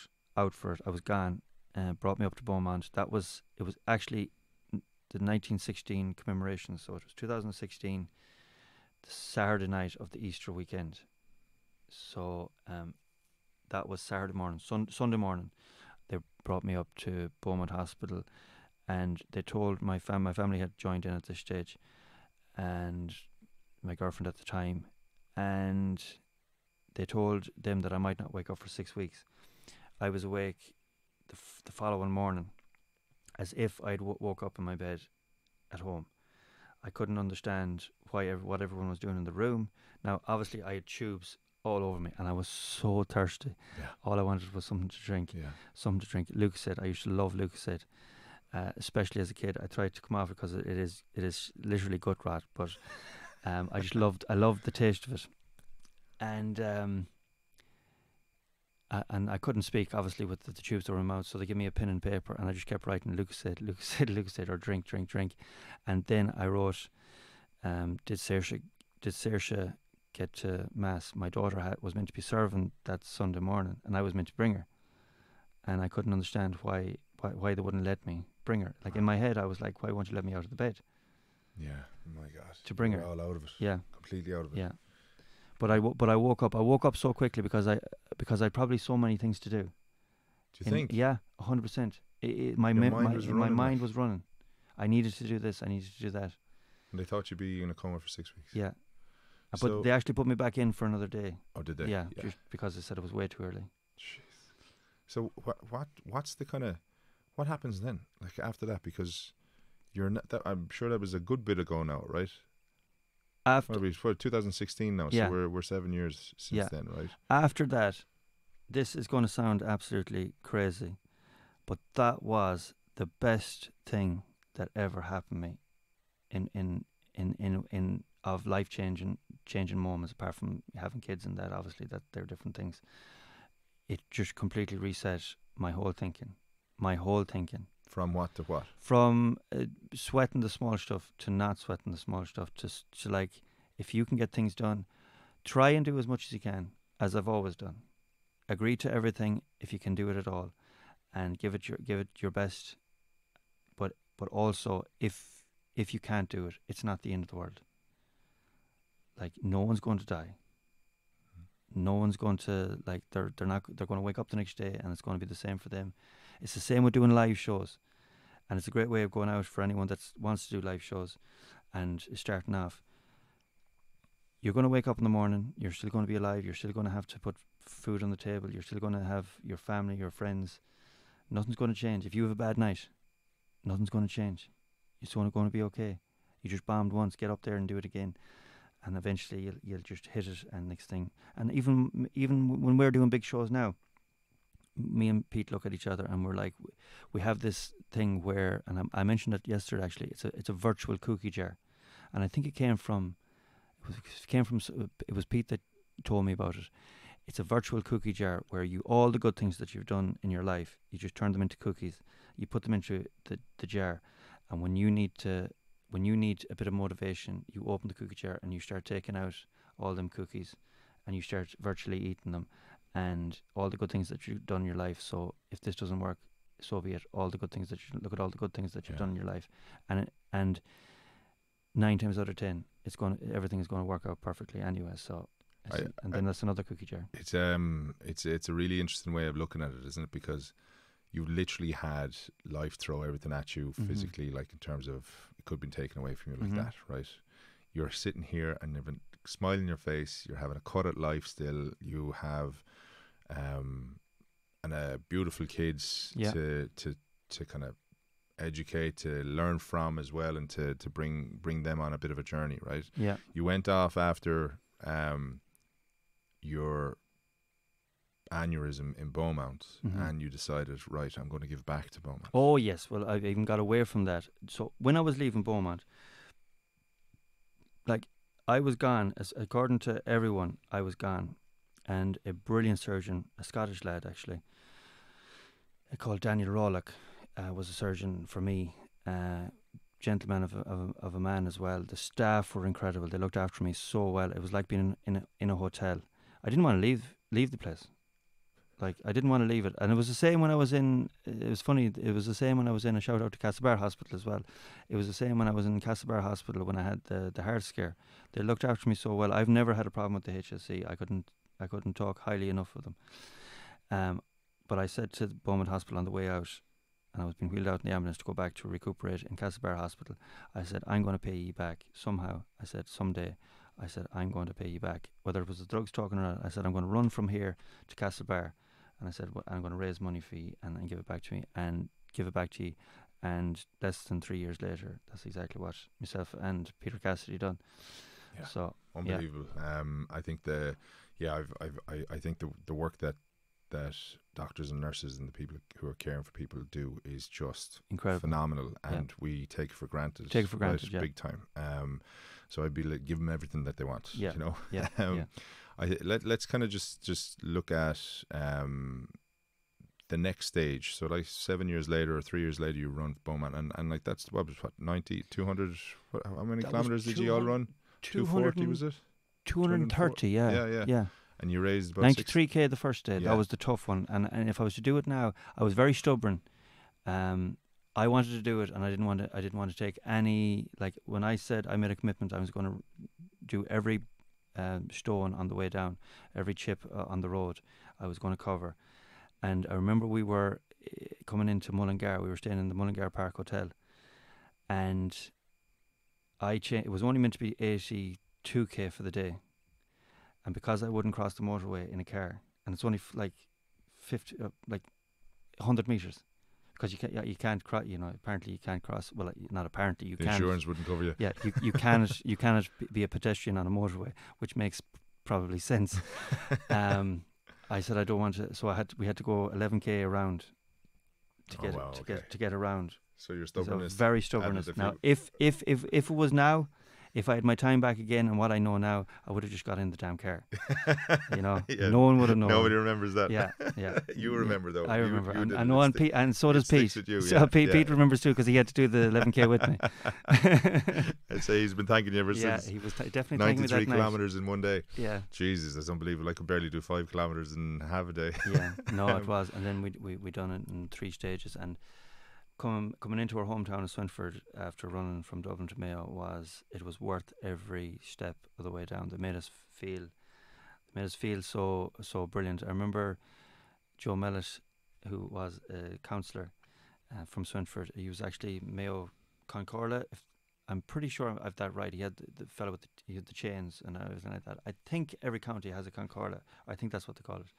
for it. I was gone. Brought me up to Beaumont. It was actually the 1916 commemoration. So it was 2016, the Saturday night of the Easter weekend. So that was Saturday morning. Sunday morning, they brought me up to Beaumont Hospital, and they told my family had joined in at this stage, and my girlfriend at the time, and they told them that I might not wake up for 6 weeks. I was awake the following morning, as if I'd woke up in my bed at home. I couldn't understand what everyone was doing in the room. Now, obviously, I had tubes all over me, and I was so thirsty. Yeah. All I wanted was something to drink. Yeah. Something to drink. Lucozade. I used to love Lucozade, especially as a kid. I tried to come off it because it is literally gut rot, but I loved the taste of it, and I couldn't speak obviously with the tubes that were in my mouth, so they gave me a pen and paper, and I just kept writing Lucozade, Lucozade, Lucozade, or drink, drink, drink, and then I wrote, did Saoirse get to mass? My daughter was meant to be serving that Sunday morning, and I was meant to bring her, and I couldn't understand why they wouldn't let me bring her. Like in my head, I was like, why won't you let me out of the bed? Yeah. My God. To bring You're her. all out of it. Yeah. Completely out of it. Yeah. But I woke up. I woke up so quickly because I had probably so many things to do. Do you think? Yeah, 100%. My mind was running. I needed to do this. I needed to do that. And they thought you'd be in a coma for 6 weeks. Yeah. So, But they actually put me back in for another day. Oh, did they? Yeah, just because they said it was way too early. Jeez. So what's the kind of what happens then? Like after that, because you're not. I'm sure that was a good bit ago now, right? After 2016 now, Yeah. so we're 7 years since then, right? After that, this is going to sound absolutely crazy, but that was the best thing that ever happened to me in of life changing moments, apart from having kids and that, obviously that they're different things. It just completely reset my whole thinking. From what to what? From sweating the small stuff to not sweating the small stuff, to like, if you can get things done, try and do as much as you can, as I've always done. Agree to everything if you can do it at all, and give it your best. But also, if you can't do it, it's not the end of the world. Like, no one's going to die. No one's going to, like, they're going to wake up the next day and it's going to be the same for them. It's the same with doing live shows, and it's a great way of going out for anyone that wants to do live shows and is starting off. You're going to wake up in the morning, you're still going to be alive, you're still going to have to put food on the table, you're still going to have your family, your friends. Nothing's going to change. If you have a bad night, nothing's going to change. It's only going to be okay. You just bombed once, get up there and do it again. And eventually you'll just hit it, and next thing. And even when we're doing big shows now, me and Pete look at each other and we're like, we have this thing where, and I mentioned it yesterday actually, it's a virtual cookie jar. And I think it was Pete that told me about it. It's a virtual cookie jar where all the good things that you've done in your life, you just turn them into cookies. You put them into the jar, and when you need a bit of motivation, you open the cookie jar and you start taking out all them cookies, and you start virtually eating them, and all the good things that you've done in your life. So if this doesn't work, so be it. Look at all the good things that you've done in your life, and 9 times out of 10, everything is going to work out perfectly anyway. So. Then that's another cookie jar. It's a really interesting way of looking at it, isn't it? Because you literally had life throw everything at you physically, like in terms of it could have been taken away from you like that, right? You're sitting here and you've a smile on your face. You're having a cut at life still. You have beautiful kids to kind of educate, to learn from as well, and to bring them on a bit of a journey, right? Yeah. You went off after your aneurysm in Beaumont, and you decided, right, I'm going to give back to Beaumont. Oh yes, well, I even got away from that. So when I was leaving Beaumont, like, I was gone, according to everyone, I was gone, and a brilliant surgeon, a Scottish lad actually, called Daniel Rawlock, was a surgeon for me. Gentleman of a man as well. The staff were incredible. They looked after me so well. It was like being in a hotel. I didn't want to leave the place. Like, I didn't want to leave it. And it was the same when I was in. It was funny. It was the same when I was in. A shout out to Castlebar Hospital as well. It was the same when I was in Castlebar Hospital when I had the heart scare. They looked after me so well. I've never had a problem with the HSE. I couldn't talk highly enough of them. But I said to the Beaumont Hospital on the way out, and I was being wheeled out in the ambulance to go back to recuperate in Castlebar Hospital, I said, I'm going to pay you back somehow. I said, someday. I said, I'm going to pay you back. Whether it was the drugs talking or not, I said, I'm going to run from here to Castlebar. And I said, I'm going to raise money for you and give it back to me and give it back to you. and less than 3 years later, that's exactly what myself and Peter Cassidy done. Yeah. So Unbelievable. I think I think the work that doctors and nurses and the people who are caring for people do is just incredible, phenomenal, and we take it for granted. Take it for granted, right, big time. So I'd be like, give them everything that they want. Yeah. You know. Yeah. Let's kind of just look at the next stage. So like 7 years later or 3 years later, you run Bowman, and like that's what 90, 200. How many kilometers did you all run? 240 was it? 230. Yeah. And you raised about 93k the first day. That was the tough one. And if I was to do it now, I was very stubborn. I wanted to do it, and I didn't want to take any. Like when I said I made a commitment, I was going to do every stone on the way down, every chip on the road. I was going to cover. And I remember we were coming into Mullingar. We were staying in the Mullingar Park Hotel, and it was only meant to be 82k for the day. And because I wouldn't cross the motorway in a car, and it's only like 100 meters, because you can't cross. You know, apparently you can't cross. Well, not apparently you can't. The insurance wouldn't cover you. Yeah, you cannot be a pedestrian on a motorway, which makes probably sense. I said I don't want to, so we had to go 11k around to get around. So your stubbornness, very stubbornness. Now, if it was now. If I had my time back again and what I know now, I would have just got in the damn car. You know, no one would have known. Nobody remembers that. Yeah. You remember though. I remember. You I know, and so does Pete. Pete remembers too, because he had to do the 11k with me. I'd say he's been thanking you ever since. Yeah, he was definitely thanking me that 93 kilometers in one day. Yeah. Jesus, that's unbelievable. I could barely do 5 kilometers in half a day. Yeah, no, it was. And then we done it in 3 stages. And coming into our hometown of Swinford after running from Dublin to Mayo was worth every step of the way down. They made us feel so brilliant. I remember Joe Mellett, who was a counsellor from Swinford. He was actually Mayo Concordia. I'm pretty sure I have that right. He had the fellow with he had the chains and everything like that. I think every county has a Concordia. I think that's what they call it.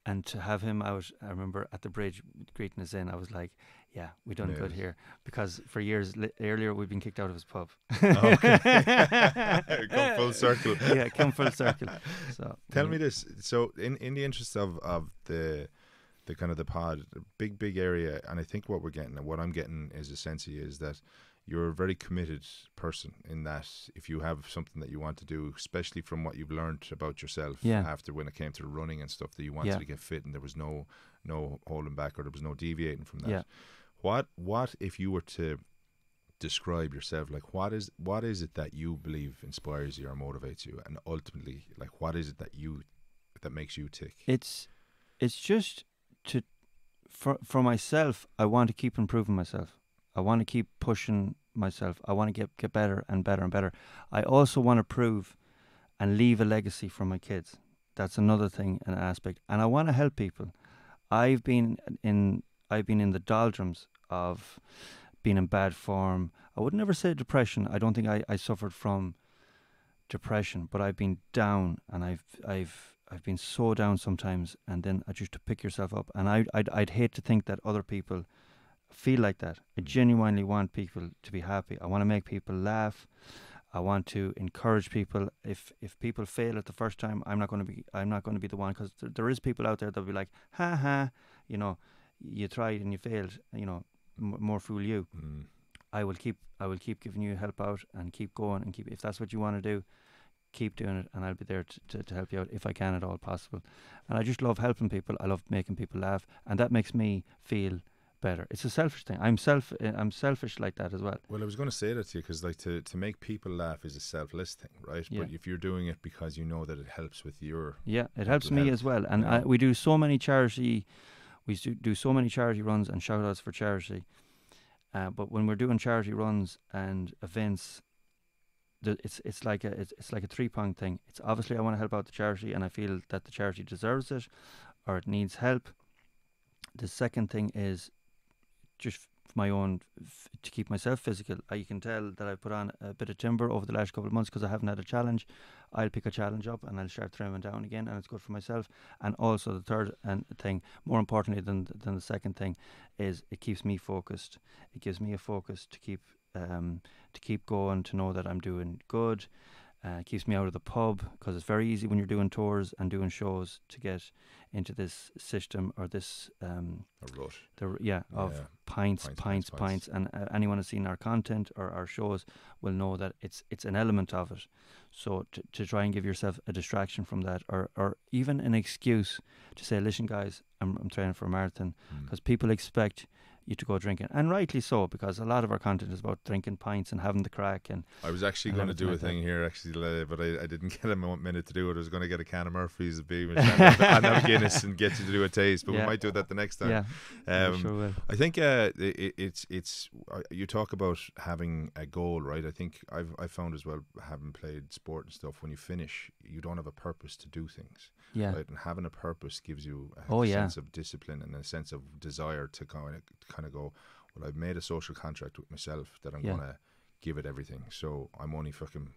And to have him out, I remember at the bridge greeting us in, I was like, yeah, we done good here. Because for years earlier, we'd been kicked out of his pub. Okay. Come full circle. Yeah, come full circle. So tell me this. So in the interest of the kind of the pod, big area, and I think what I'm getting is a sense of you is that you're a very committed person in that if you have something that you want to do, especially from what you've learned about yourself after when it came to running and stuff, that you wanted to get fit and there was no holding back or there was no deviating from that. Yeah. What if you were to describe yourself, like what is it that you believe inspires you or motivates you, and ultimately like what is it that makes you tick? It's just for myself, I want to keep improving myself. I want to keep pushing myself. I want to get better and better and better. I also want to prove and leave a legacy for my kids. That's another thing, an aspect. And I want to help people. I've been in the doldrums of being in bad form. I would never say depression. I don't think I suffered from depression, but I've been down, and I've been so down sometimes. And then just to pick yourself up. And I'd hate to think that other people feel like that. I genuinely want people to be happy. I want to make people laugh. I want to encourage people. If people fail at the first time, I'm not going to be the one, because there is people out there that'll be like, ha ha, you know, you tried and you failed, you know, more fool you. I will keep giving you help out and keep going and if that's what you want to do, keep doing it, and I'll be there to help you out if I can at all possible. And I just love helping people. I love making people laugh, and that makes me feel better. It's a selfish thing. I'm selfish like that as well. Well, I was going to say that to you, because like to make people laugh is a selfless thing, right? Yeah. But if you're doing it because you know that it helps with your it helps me as well. And we do so many charity runs and shout outs for charity. But when we're doing charity runs and events, it's like a 3-pronged thing. It's obviously I want to help out the charity, and I feel that the charity deserves it or it needs help. The second thing is just my own to keep myself physical. You can tell that I put on a bit of timber over the last couple of months because I haven't had a challenge. I'll pick a challenge up and I'll start trimming down again, and it's good for myself. And also the third thing, more importantly than the second thing, is it keeps me focused. It gives me a focus to keep going, to know that I'm doing good. Keeps me out of the pub, because it's very easy when you're doing tours and doing shows to get into this system or this A rut. of pints. And anyone who's seen our content or our shows will know that it's an element of it. So to try and give yourself a distraction from that, or even an excuse to say, listen guys, I'm training for a marathon, because people expect you to go drinking, and rightly so, because a lot of our content is about drinking pints and having the crack. And I was actually going to do a thing here, but I didn't get a minute to do it. I was going to get a can of Murphy's, a beer, and have Guinness, and get you to do a taste. But we might do that the next time. Yeah, sure will. I think it's you talk about having a goal, right? I think I've found as well, having played sport and stuff, when you finish, you don't have a purpose to do things. Yeah. Right? And having a purpose gives you a sense of discipline and a sense of desire to kind of go, well, I've made a social contract with myself that I'm going to give it everything. So I'm only fucking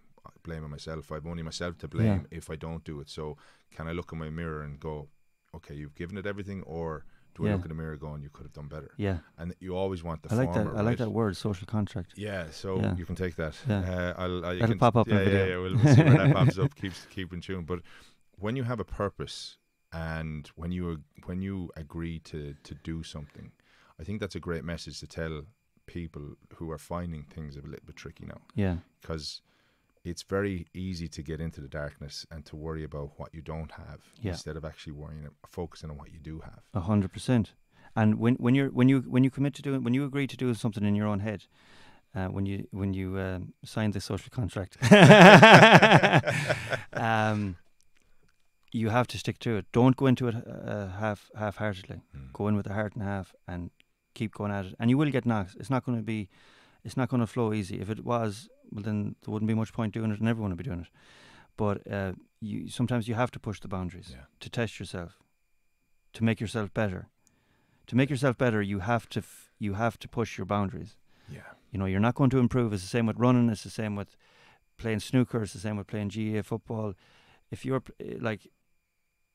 blaming myself. I've only myself to blame if I don't do it. So can I look in my mirror and go, okay, you've given it everything, or do I look in the mirror going, you could have done better? Yeah. And you always want the I like former, that. I like that word, social contract. Yeah, so you can take that. Yeah. It'll pop up in the video. Yeah, we'll see where that pops up. Keep in tune. But when you have a purpose, and when you agree to do something, I think that's a great message to tell people who are finding things a little bit tricky now. Yeah. Because it's very easy to get into the darkness and to worry about what you don't have instead of actually focusing on what you do have. 100%. And when you commit to doing, when you agree to do something in your own head, when you sign the social contract, you have to stick to it. Don't go into it half-heartedly. Go in with a heart and half and keep going at it. And you will get knocks. It's not going to flow easy. If it was, well, then there wouldn't be much point doing it, and everyone would be doing it. But sometimes you have to push the boundaries to test yourself, to make yourself better. To make yourself better, you have to push your boundaries. Yeah. You know, you're not going to improve. It's the same with running. It's the same with playing snooker. It's the same with playing GAA football. If you're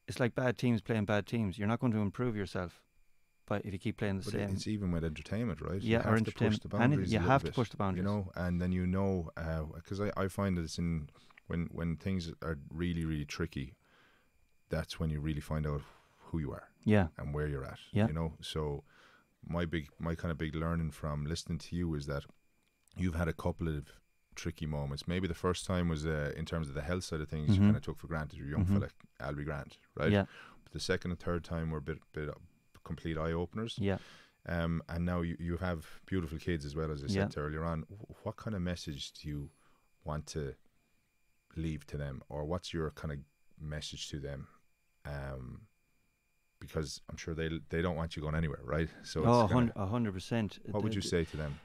it's like bad teams playing bad teams. You're not going to improve yourself, but if you keep playing the same. It's even with entertainment, right? Yeah, you have to push the boundaries. You have to push the boundaries. You know, and then because I find that it's when things are really, really tricky, that's when you really find out who you are. Yeah. And where you're at. Yeah. You know, so my kind of big learning from listening to you is that you've had a couple of tricky moments. Maybe the first time was in terms of the health side of things, you kind of took for granted. You're a young fella, I'll be grand, right? Yeah. But the second and third time were a bit complete eye openers. Yeah. And now you have beautiful kids as well, as I said earlier on. What kind of message do you want to leave to them, or what's your kind of message to them? Because I'm sure they don't want you going anywhere, right? So 100%. What would you say to them?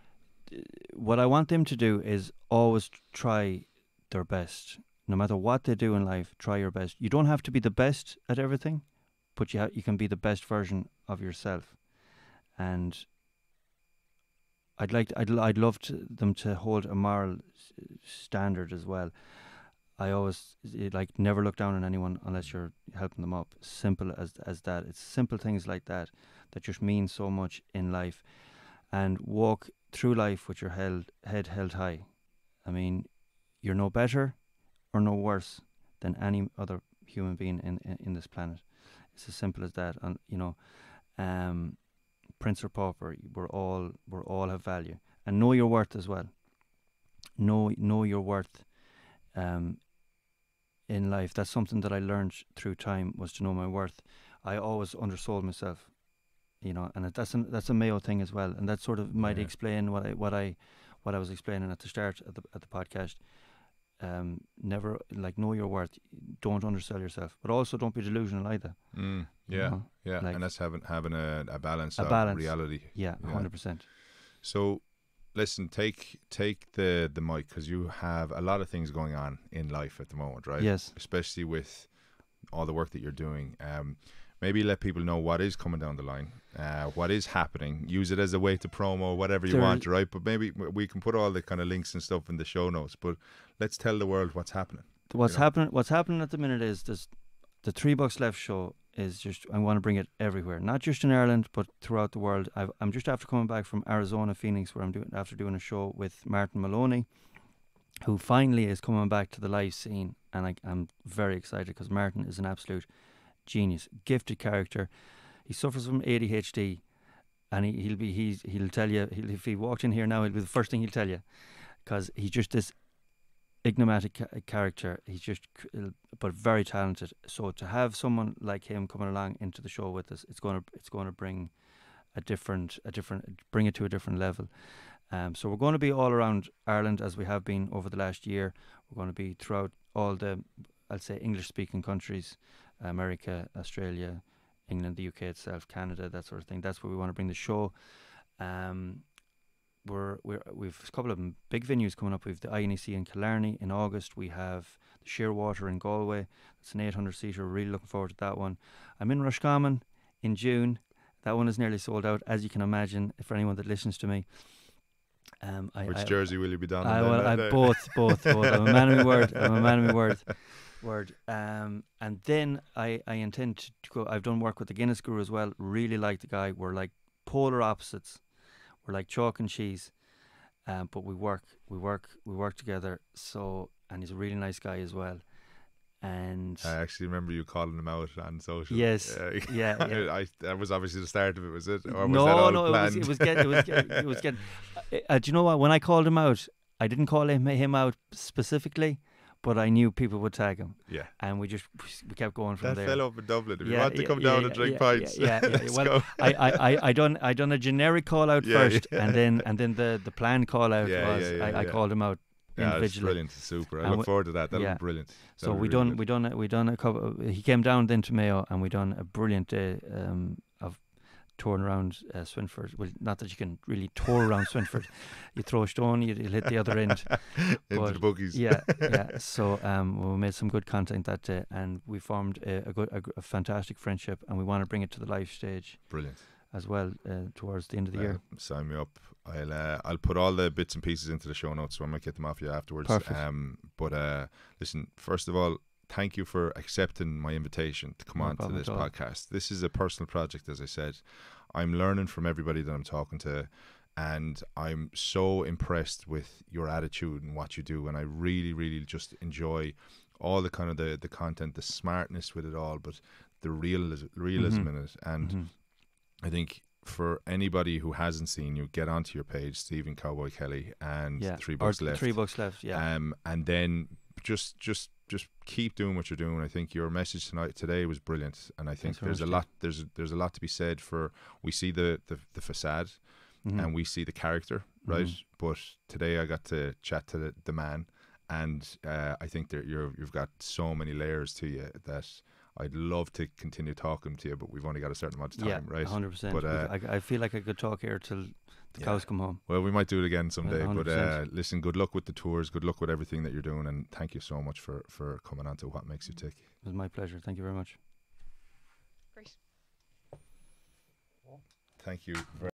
What I want them to do is always try their best. No matter what they do in life, try your best. You don't have to be the best at everything, but you can be the best version of yourself. And I'd love them to hold a moral standard as well. I always never look down on anyone unless you're helping them up. Simple as that. It's simple things like that just mean so much in life. And walk through life with your head held high. I mean, you're no better or no worse than any other human being in this planet. It's as simple as that. And you know, prince or pauper, we're all have value, and know your worth as well. Know your worth. In life, that's something that I learned through time, was to know my worth. I always undersold myself, you know, and that's a Mayo thing as well, and that sort of might explain what I was explaining at the start of the podcast. Never know your worth. Don't undersell yourself, but also don't be delusional either. And that's having a balance of reality. Yeah, 100%. So, listen, take the mic, because you have a lot of things going on in life at the moment, right? Yes. Especially with all the work that you're doing. maybe let people know what is coming down the line, what is happening. Use it as a way to promo whatever you want, right? But maybe we can put all the kind of links and stuff in the show notes. But let's tell the world what's happening. What's happening at the minute is this: the $3 Left show is just, I want to bring it everywhere, not just in Ireland but throughout the world. I'm just after coming back from Arizona, Phoenix, where I'm doing a show with Martin Maloney, who finally is coming back to the live scene, and I'm very excited because Martin is an absolute genius, gifted character. He suffers from ADHD, and he'll tell you, if he walked in here now, it'll be the first thing he'll tell you, because he's just this enigmatic character. He's just, but very talented. So to have someone like him coming along into the show with us, it's going to bring bring it to a different level. So we're going to be all around Ireland, as we have been over the last year. We're going to be throughout all the, I'll say, English-speaking countries, America, Australia, England, the UK itself, Canada, that sort of thing. That's where we want to bring the show. We've a couple of big venues coming up. We've the INEC in Killarney in August. We have the Shearwater in Galway. It's an 800-seater. We're really looking forward to that one. I'm in Roscommon in June. That one is nearly sold out, as you can imagine, for anyone that listens to me. Which jersey will you be down in? Both. I'm a man of my word. And then I intend to go. I've done work with the Guinness Guru as well. Really like the guy. We're like polar opposites. We're like chalk and cheese, but we work together. So, and he's a really nice guy as well. And I actually remember you calling him out on social. Yes, yeah. That was obviously the start of it, was it? Or was no, that all no, planned? it was getting. Do you know what? When I called him out, I didn't call him out specifically, but I knew people would tag him. Yeah. And we kept going from there. That fell up in Dublin. If you want to come down and drink pints, let's well, go. I done a generic call out first, and then the planned call out was I called him out. Yeah, it's brilliant, super. I look forward to that. That'll be brilliant. So we done a couple. He came down then to Mayo, and we done a brilliant day of touring around Swinford. Well, not that you can really tour around Swinford. You throw a stone, you'll hit the other end. Into the bookies. Yeah. So we made some good content that day, and we formed a fantastic friendship, and we want to bring it to the live stage. Brilliant. As well towards the end of the year. Sign me up. I'll put all the bits and pieces into the show notes, so I might get them off you afterwards. Perfect. But listen, first of all, thank you for accepting my invitation to come on to this podcast. This is a personal project, as I said. I'm learning from everybody that I'm talking to, and I'm so impressed with your attitude and what you do, and I really, really just enjoy all the kind of the content, the smartness with it all, but the realism in it. And I think for anybody who hasn't seen you, get onto your page, Stephen Cowboy Kelly, and $3 Left. $3 Left, yeah. And then just keep doing what you're doing. I think your message today was brilliant, and I think there's a lot to be said for. We see the facade, and we see the character, right? But today I got to chat to the man, and I think that you've got so many layers to you that I'd love to continue talking to you, but we've only got a certain amount of time, right? 100%. But I feel like I could talk here till the cows come home. Well, we might do it again someday. 100%. But listen, good luck with the tours. Good luck with everything that you're doing, and thank you so much for coming on to What Makes You Tick. It was my pleasure. Thank you very much. Great. Thank you very